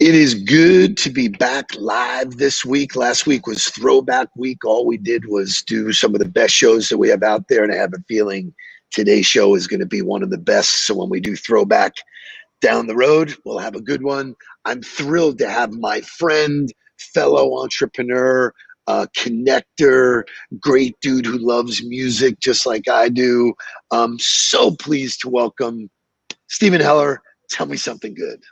It is good to be back live this week. Last week was throwback week. All we did was do some of the best shows that we have out there, and I have a feeling today's show is going to be one of the best. So when we do throwback down the road, we'll have a good one. I'm thrilled to have my friend, fellow entrepreneur, connector, great dude who loves music just like I do. I'm so pleased to welcome Stephen Heller. Tell me something good.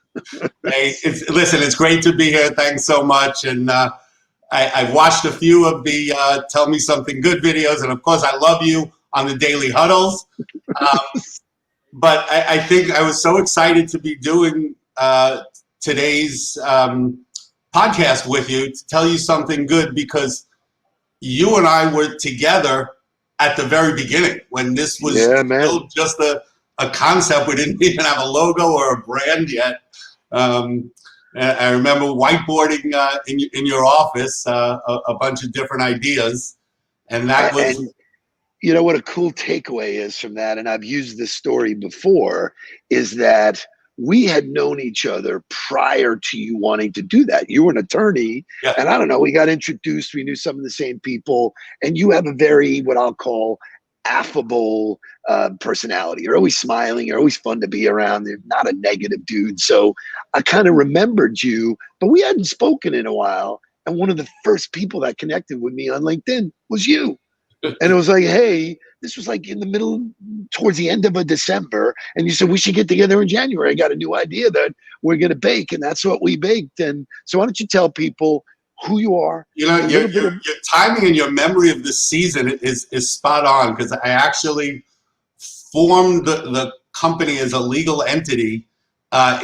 Hey, listen, it's great to be here. Thanks so much. And I watched a few of the Tell Me Something Good videos. And of course, I love you on the daily huddles. But I think I was so excited to be doing today's podcast with you to tell you something good, because you and I were together at the very beginning when this was still just a concept. We didn't even have a logo or a brand yet. I remember whiteboarding in your office a bunch of different ideas, and that was. And you know what a cool takeaway is from that, and I've used this story before, is that we had known each other prior to you wanting to do that. You were an attorney, and I don't know, we got introduced, we knew some of the same people, and you have a very, what I'll call, affable personality. You're always smiling, you're always fun to be around. You're not a negative dude. So I kind of remembered you, but we hadn't spoken in a while. And one of the first people that connected with me on LinkedIn was you. And it was like, hey, this was like in the middle, towards the end of a December. And you said, we should get together in January. I got a new idea that we're going to bake. And that's what we baked. And so why don't you tell people who you are? You know, your timing and your memory of this season is spot on, because I actually formed the company as a legal entity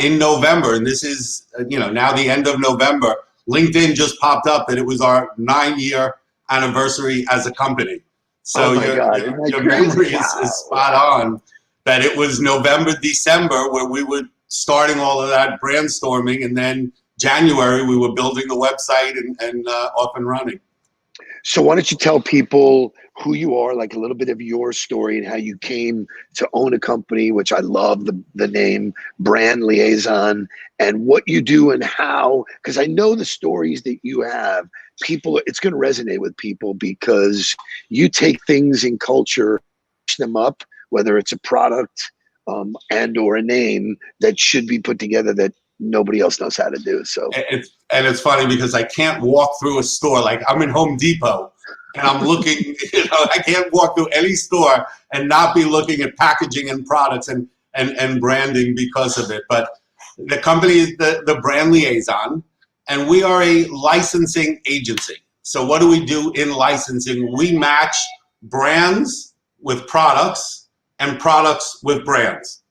in November. And this is, now the end of November. LinkedIn just popped up that it was our 9-year anniversary as a company. So your memory is spot on, that it was November, December where we were starting all of that brainstorming, and then January we were building the website and off and running. So why don't you tell people who you are, like a little bit of your story and how you came to own a company, which I love the name Brand Liaison, and what you do and how, because I know the stories that you have, people, it's going to resonate with people because you take things in culture, push them up, whether it's a product and or a name that should be put together that nobody else knows how to do. So it's funny because I can't walk through a store. Like, I'm in Home Depot and I'm looking, I can't walk through any store and not be looking at packaging and products and branding because of it. But the company is the Brand Liaison, and we are a licensing agency. So what do we do in licensing? We match brands with products and products with brands.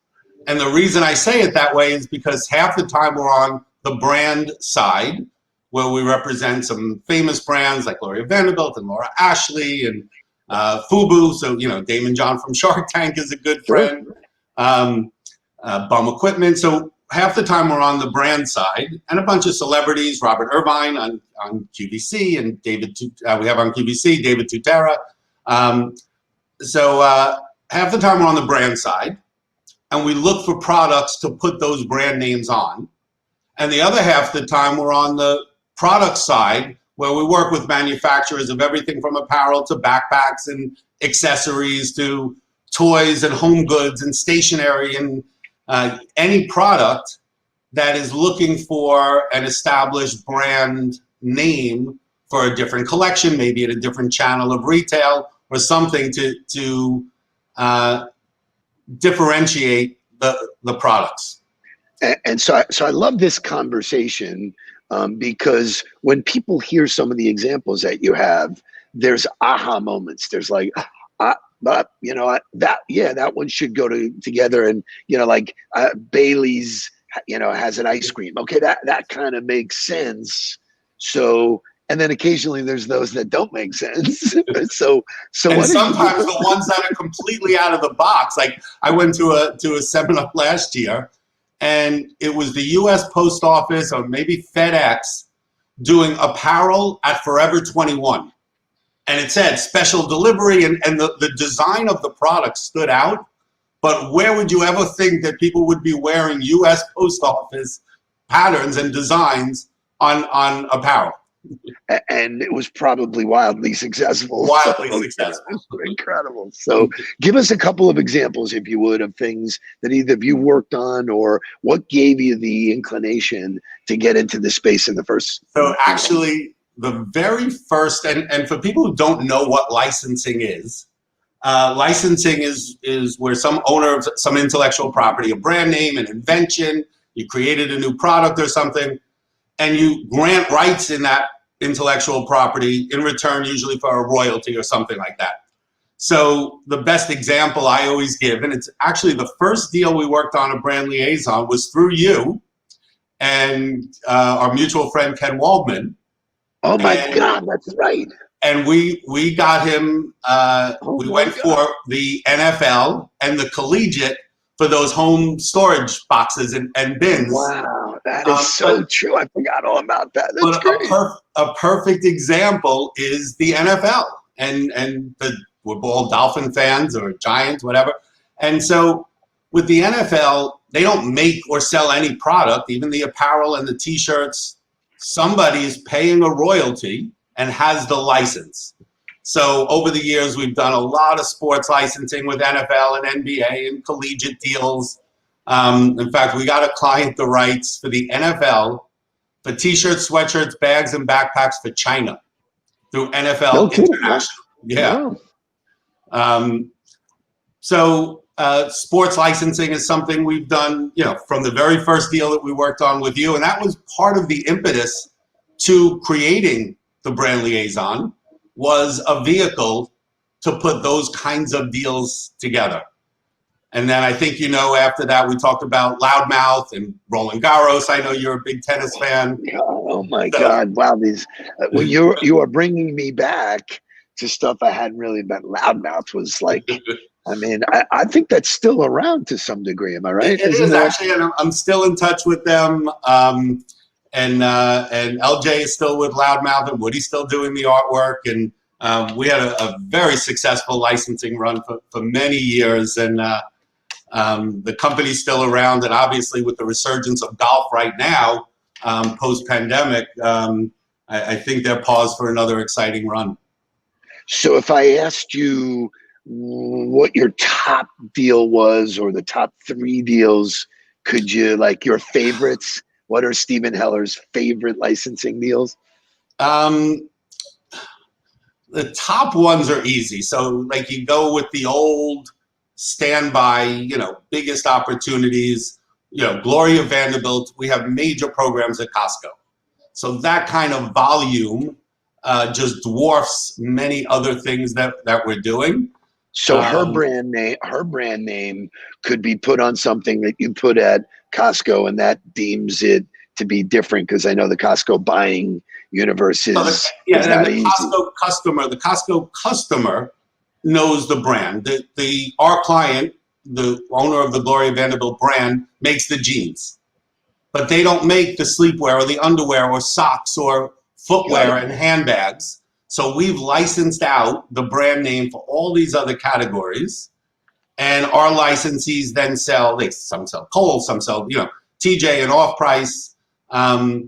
And the reason I say it that way is because half the time we're on the brand side, where we represent some famous brands like Gloria Vanderbilt and Laura Ashley and FUBU. So, Damon John from Shark Tank is a good friend. Bum Equipment. So half the time we're on the brand side, and a bunch of celebrities, Robert Irvine on QVC, and we have on QVC, David Tutera. So half the time we're on the brand side, and we look for products to put those brand names on. And the other half of the time we're on the product side, where we work with manufacturers of everything from apparel to backpacks and accessories to toys and home goods and stationery and any product that is looking for an established brand name for a different collection, maybe at a different channel of retail or something to differentiate the products. And so I love this conversation because when people hear some of the examples that you have, there's aha moments. There's like, that one should go together. And, like Bailey's, has an ice cream. Okay, that kind of makes sense. So, and then occasionally there's those that don't make sense. so and sometimes the ones that are completely out of the box. Like, I went to a seminar last year, and it was the U.S. Post Office or maybe FedEx doing apparel at Forever 21. And it said special delivery, and the design of the product stood out. But where would you ever think that people would be wearing U.S. Post Office patterns and designs on apparel. And it was probably wildly successful. Wildly successful. Incredible. So give us a couple of examples, if you would, of things that either of you worked on, or what gave you the inclination to get into the space in the first. So actually, the very first, and for people who don't know what licensing is where some owner of some intellectual property, a brand name, an invention, you created a new product or something, and you grant rights in that intellectual property in return, usually for a royalty or something like that. So the best example I always give, and it's actually the first deal we worked on at Brand Liaison, was through you and our mutual friend Ken Waldman. Oh my God, that's right. And we got him, we went for the NFL and the collegiate for those home storage boxes and bins. Wow, that is so true. I forgot all about that. That's great. A perfect example is the NFL. We're all Dolphin fans or Giants, whatever. And so with the NFL, they don't make or sell any product, even the apparel and the T-shirts. Somebody is paying a royalty and has the license. So over the years, we've done a lot of sports licensing with NFL and NBA and collegiate deals. In fact, we got a client the rights for the NFL for T-shirts, sweatshirts, bags, and backpacks for China through NFL International. Yeah. Wow. So sports licensing is something we've done, from the very first deal that we worked on with you, and that was part of the impetus to creating the Brand Liaison, was a vehicle to put those kinds of deals together. And then I think, after that, we talked about Loudmouth and Roland Garros. I know you're a big tennis fan. Oh my God. Wow. You are bringing me back to stuff I hadn't really been. Loudmouth was like, I think that's still around to some degree. Am I right? It is actually, and I'm still in touch with them. And LJ is still with Loudmouth, and Woody's still doing the artwork. And we had a very successful licensing run for many years. And the company's still around. And obviously with the resurgence of golf right now, post-pandemic, I think they're paused for another exciting run. So if I asked you what your top deal was, or the top 3 deals, could you, like, your favorites? What are Stephen Heller's favorite licensing deals? The top ones are easy. So like you go with the old standby, biggest opportunities, Gloria Vanderbilt. We have major programs at Costco. So that kind of volume just dwarfs many other things that we're doing. So her brand name could be put on something that you put at Costco, and that deems it to be different, because I know the Costco buying universe is not easy. The Costco customer knows the brand. Our client, the owner of the Gloria Vanderbilt brand, makes the jeans, but they don't make the sleepwear or the underwear or socks or footwear and handbags. So we've licensed out the brand name for all these other categories, and our licensees then sell. Some sell Kohl's, some sell TJ and off price, but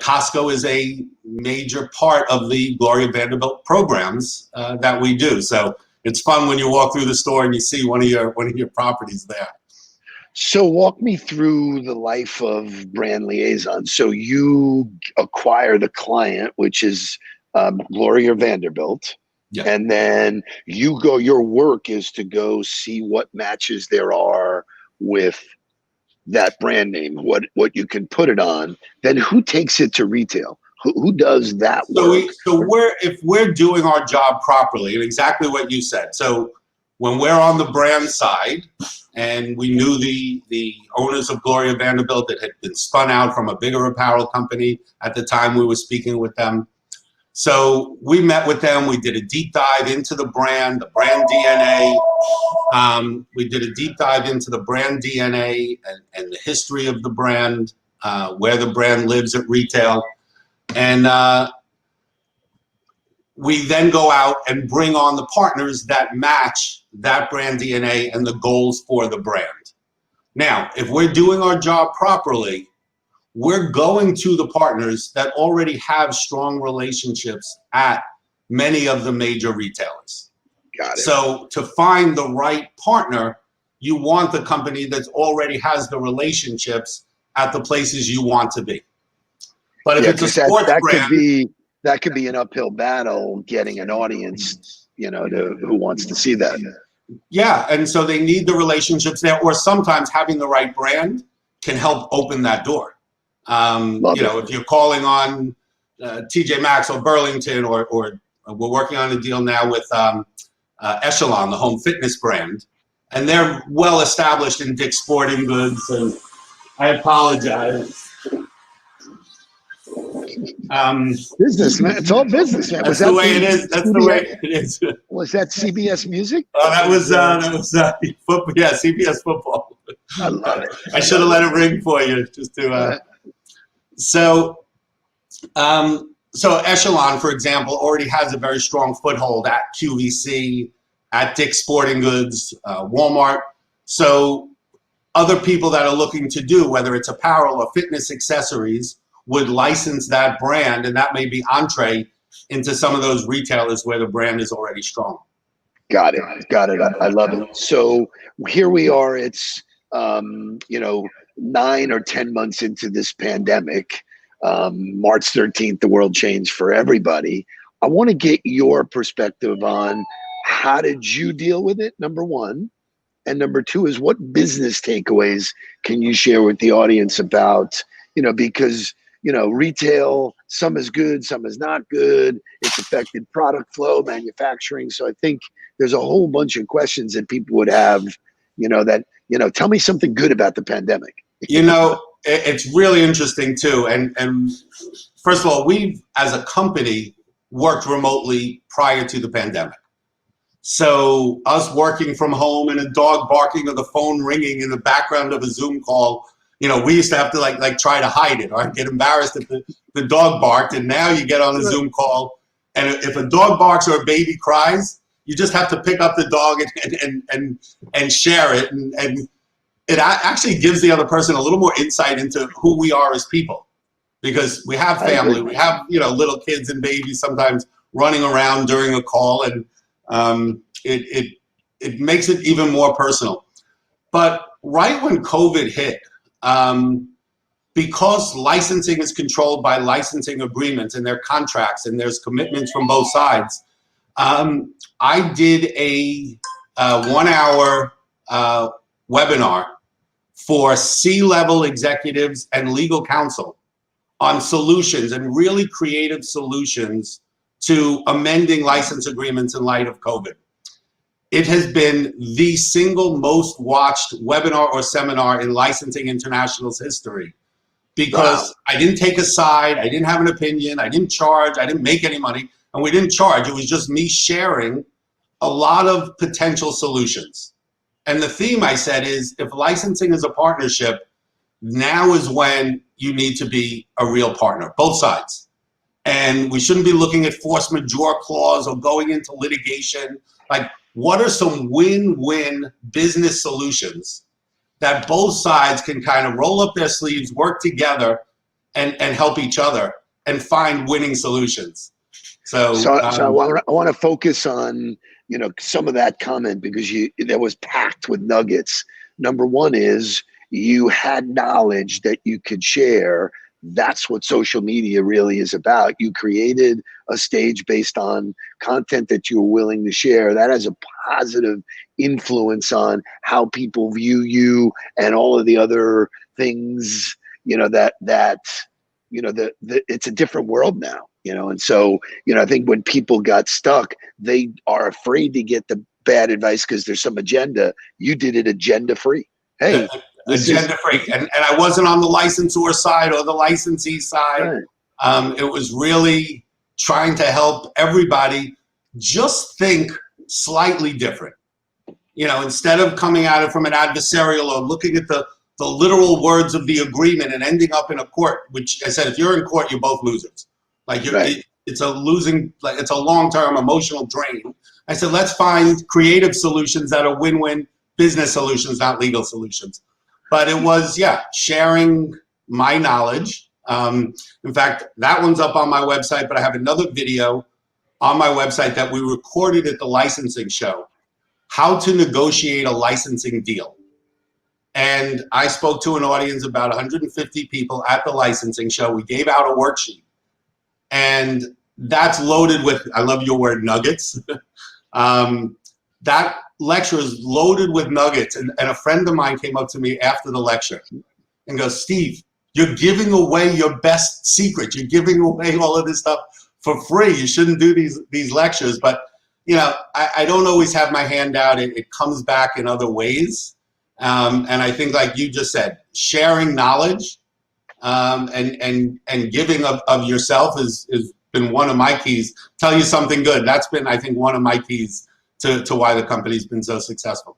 Costco is a major part of the Gloria Vanderbilt programs that we do. So it's fun when you walk through the store and you see one of your properties there. So walk me through the life of Brand Liaison. So you acquire the client, which is Gloria Vanderbilt. Yeah. And then your work is to go see what matches there are with that brand name, what you can put it on. Then who takes it to retail? Who does that work? If we're doing our job properly, and exactly what you said. So when we're on the brand side, and we knew the owners of Gloria Vanderbilt that had been spun out from a bigger apparel company at the time we were speaking with them. So we met with them. We did a deep dive into the brand DNA. We did a deep dive into the brand DNA and the history of the brand, where the brand lives at retail. And we then go out and bring on the partners that match that brand DNA and the goals for the brand. Now, if we're doing our job properly, we're going to the partners that already have strong relationships at many of the major retailers. Got it. So to find the right partner, you want the company that already has the relationships at the places you want to be. But if it's a sports brand, that could be an uphill battle getting an audience, who wants to see that. Yeah, and so they need the relationships there, or sometimes having the right brand can help open that door. If you're calling on TJ Maxx or Burlington, or we're working on a deal now with Echelon, the home fitness brand, and they're well established in Dick's Sporting Goods. And I apologize. Business, man. It's all business, man. That's the way it is. That's the way it is. Was that CBS Music? Oh, that was football. Yeah, CBS Football. I love it. I should have let it ring for you just to. So Echelon, for example, already has a very strong foothold at QVC, at Dick's Sporting Goods, Walmart. So other people that are looking to do, whether it's apparel or fitness accessories, would license that brand, and that may be entree into some of those retailers where the brand is already strong. Got it. I love it. So here we are. It's 9 or 10 months into this pandemic. March 13th, the world changed for everybody. I want to get your perspective on how did you deal with it, number one, and number two is what business takeaways can you share with the audience about, because retail, some is good, some is not good. It's affected product flow, manufacturing. So I think there's a whole bunch of questions that people would have, tell me something good about the pandemic. It's really interesting too. And first of all, we've, as a company, worked remotely prior to the pandemic. So us working from home and a dog barking or the phone ringing in the background of a Zoom call, we used to have to like try to hide it or get embarrassed if the dog barked. And now you get on a Zoom call, and if a dog barks or a baby cries, you just have to pick up the dog and share it. And it actually gives the other person a little more insight into who we are as people, because we have family, we have, little kids and babies sometimes running around during a call, and it makes it even more personal. But right when COVID hit, because licensing is controlled by licensing agreements and their contracts, and there's commitments from both sides, I did a 1-hour webinar for C-level executives and legal counsel on solutions and really creative solutions to amending license agreements in light of COVID. It has been the single most watched webinar or seminar in Licensing International's history, because I didn't take a side, I didn't have an opinion, I didn't charge, I didn't make any money, and we didn't charge. It was just me sharing a lot of potential solutions. And the theme, I said, is if licensing is a partnership, now is when you need to be a real partner, both sides. And we shouldn't be looking at force majeure clause or going into litigation. Like, what are some win-win business solutions that both sides can kind of roll up their sleeves, work together, and help each other and find winning solutions? So I want to focus on some of that comment, because that was packed with nuggets. Number one is you had knowledge that you could share. That's what social media really is about. You created a stage based on content that you were willing to share. That has a positive influence on how people view you and all of the other things, it's a different world now, and so, I think when people got stuck, they are afraid to get the bad advice because there's some agenda. You did it agenda free. Hey, agenda free. And I wasn't on the licensor side or the licensee side. Right. It was really trying to help everybody just think slightly different. Instead of coming at it from an adversarial or looking at the literal words of the agreement and ending up in a court, which I said, if you're in court, you're both losers. It's a losing, it's a long-term emotional drain. I said, let's find creative solutions that are win-win business solutions, not legal solutions. But it was, yeah, sharing my knowledge. In fact, that one's up on my website, but I have another video on my website that we recorded at the licensing show, how to negotiate a licensing deal. And I spoke to an audience of about 150 people at the licensing show. We gave out a worksheet, and that's loaded with, I love your word, nuggets. That lecture is loaded with nuggets. And a friend of mine came up to me after the lecture and goes, Steve, you're giving away your best secret. You're giving away all of this stuff for free. You shouldn't do these lectures. But, you know, I don't always have my hand out. It comes back in other ways. And I think, like you just said, sharing knowledge and giving of yourself has been one of my keys. Tell you something good. That's been, I think, one of my keys to why the company's been so successful.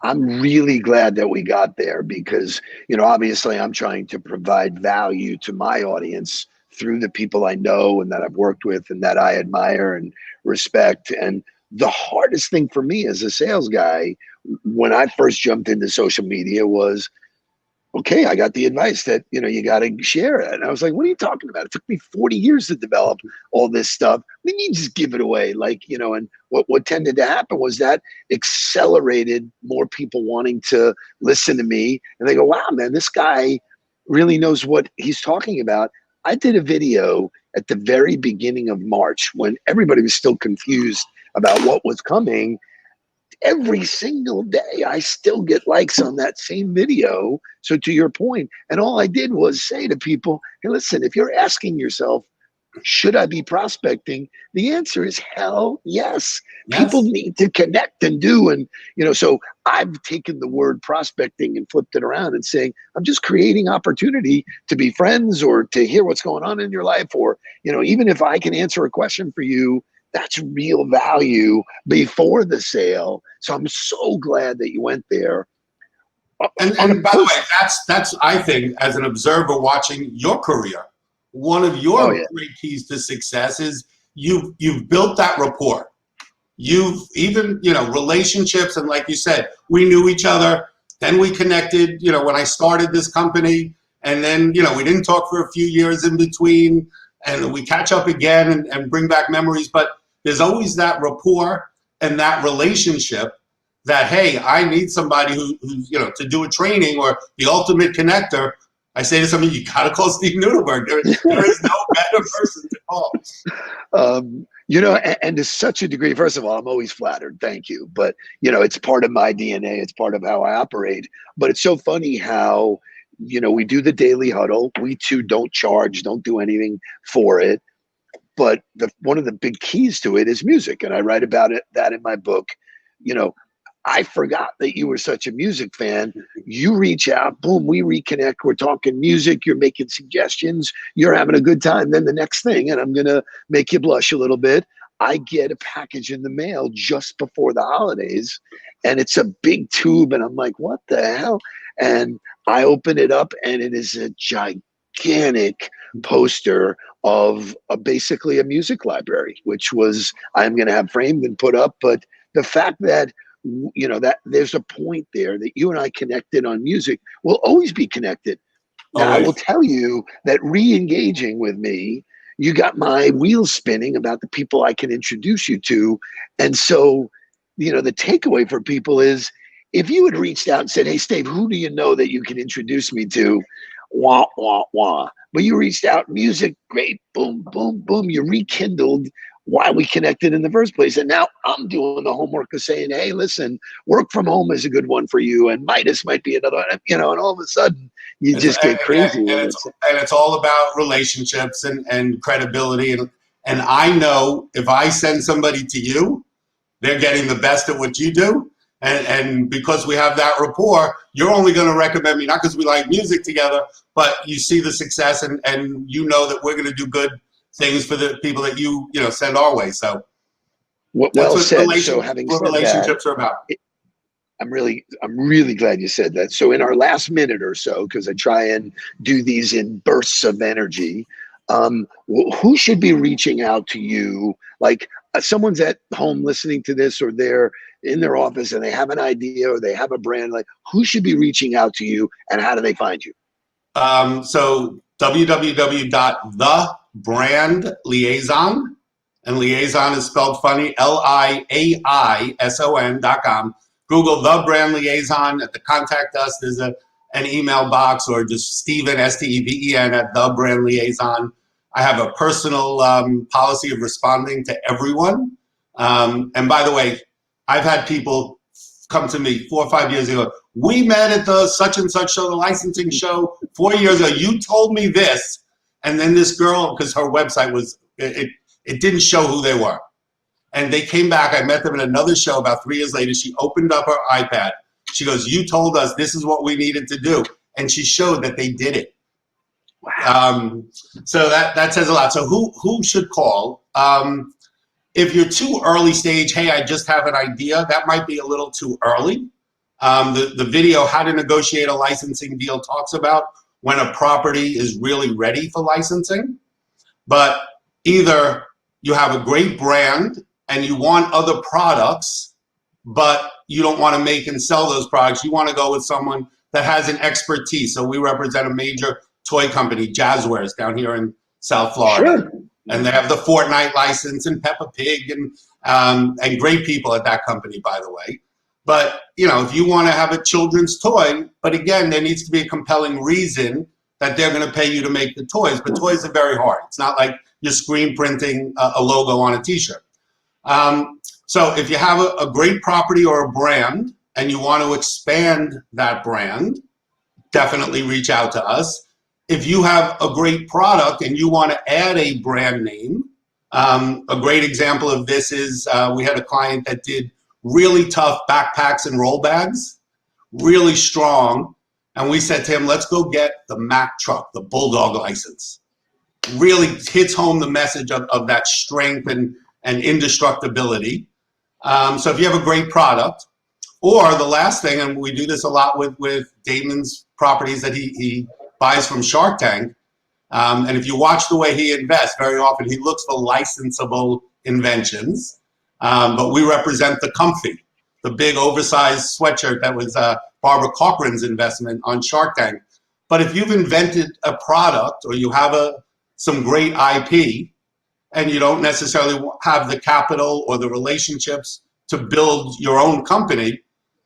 I'm really glad that we got there because, you know, obviously I'm trying to provide value to my audience through the people I know and that I've worked with and that I admire and respect. And the hardest thing for me as a sales guy, when I first jumped into social media was, okay, I got the advice that, you know, you got to share it. And I was like, what are you talking about? It took me 40 years to develop all this stuff. We need to just give it away. Like, you know, and what tended to happen was that accelerated more people wanting to listen to me. And they go, wow, man, this guy really knows what he's talking about. I did a video at the very beginning of March when everybody was still confused about what was coming. Every single day, I still get likes on that same video. So to your point, and all I did was say to people, hey, listen, if you're asking yourself, should I be prospecting? The answer is hell yes. People need to connect and do. And, you know, so I've taken the word prospecting and flipped it around and saying, I'm just creating opportunity to be friends or to hear what's going on in your life. Or, you know, even if I can answer a question for you, that's real value before the sale. So I'm so glad that you went there. And by the way, that's I think, as an observer watching your career, one of your great keys to success is you've built that rapport. You've even, you know, relationships, and like you said, we knew each other, then we connected, you know, when I started this company, and then, you know, we didn't talk for a few years in between, and we catch up again and bring back memories. But there's always that rapport and that relationship that, hey, I need somebody who's, you know, to do a training or the ultimate connector. I say to somebody, you got to call Steve Nudelberg. There is no better person to call. You know, and to such a degree, first of all, I'm always flattered. Thank you. But, you know, it's part of my DNA. It's part of how I operate. But it's so funny how, you know, we do the daily huddle. We too don't charge, don't do anything for it. But one of the big keys to it is music. And I write about that in my book. You know, I forgot that you were such a music fan. You reach out, boom, we reconnect. We're talking music. You're making suggestions. You're having a good time. Then the next thing, and I'm going to make you blush a little bit, I get a package in the mail just before the holidays. And it's a big tube. And I'm like, what the hell? And I open it up and it is a gigantic poster of basically a music library, which was I'm going to have framed and put up. But the fact that, you know, that there's a point there that you and I connected on music, will always be connected. Now, I will tell you that re-engaging with me, you got my wheels spinning about the people I can introduce you to. And so, you know, the takeaway for people is if you had reached out and said, hey, Steve, who do you know that you can introduce me to? Wah, wah, wah. But you reached out, music, great, boom, boom, boom. You rekindled why we connected in the first place. And now I'm doing the homework of saying, hey, listen, work from home is a good one for you. And Midas might be another one, you know, and all of a sudden you just get crazy. And it's all about relationships and credibility. And I know if I send somebody to you, they're getting the best at what you do. And because we have that rapport, you're only going to recommend me, not because we like music together, but you see the success and you know that we're going to do good things for the people that you know, send our way. So well said. So having what said relationships that, are about. I'm really glad you said that. So in our last minute or so, because I try and do these in bursts of energy, who should be reaching out to you? Like, someone's at home listening to this, or they're in their office and they have an idea or they have a brand, like, who should be reaching out to you and how do they find you? So www.thebrandliaison, and liaison is spelled funny, liaison.com. Google The Brand Liaison. At the contact us, there's an email box, or just Steven, Steven, at The Brand Liaison. I have a personal policy of responding to everyone. And by the way, I've had people come to me 4 or 5 years ago. We met at the such and such show, the licensing show 4 years ago. You told me this. And then this girl, because her website was, it didn't show who they were. And they came back. I met them at another show about 3 years later. She opened up her iPad. She goes, you told us this is what we needed to do. And she showed that they did it. Wow. So that says a lot. So who should call? If you're too early stage, hey, I just have an idea, that might be a little too early. The video, How to Negotiate a Licensing Deal, talks about when a property is really ready for licensing. But either you have a great brand and you want other products, but you don't want to make and sell those products. You want to go with someone that has an expertise. So we represent a major toy company, Jazzwares, down here in South Florida. Sure. And they have the Fortnite license and Peppa Pig and great people at that company, by the way. But, you know, if you want to have a children's toy, but again, there needs to be a compelling reason that they're going to pay you to make the toys. But toys are very hard. It's not like you're screen printing a logo on a t-shirt. So if you have a great property or a brand and you want to expand that brand, definitely reach out to us. If you have a great product and you want to add a brand name, a great example of this is we had a client that did really tough backpacks and roll bags, really strong. And we said to him, let's go get the Mack truck, the Bulldog license. Really hits home the message of that strength and indestructibility. So if you have a great product, or the last thing, and we do this a lot with Damon's properties that he buys from Shark Tank, and if you watch the way he invests, very often he looks for licensable inventions, but we represent the Comfy, the big oversized sweatshirt that was Barbara Cochran's investment on Shark Tank. But if you've invented a product or you have some great IP and you don't necessarily have the capital or the relationships to build your own company,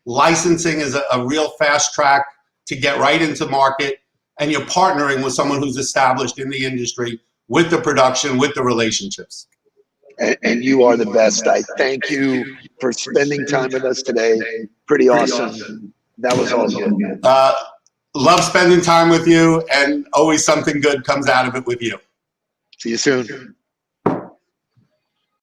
licensing is a real fast track to get right into market, and you're partnering with someone who's established in the industry with the production, with the relationships. And you are the best. I thank you for spending time with us today. Pretty awesome. That was all good. Love spending time with you, and always something good comes out of it with you. See you soon.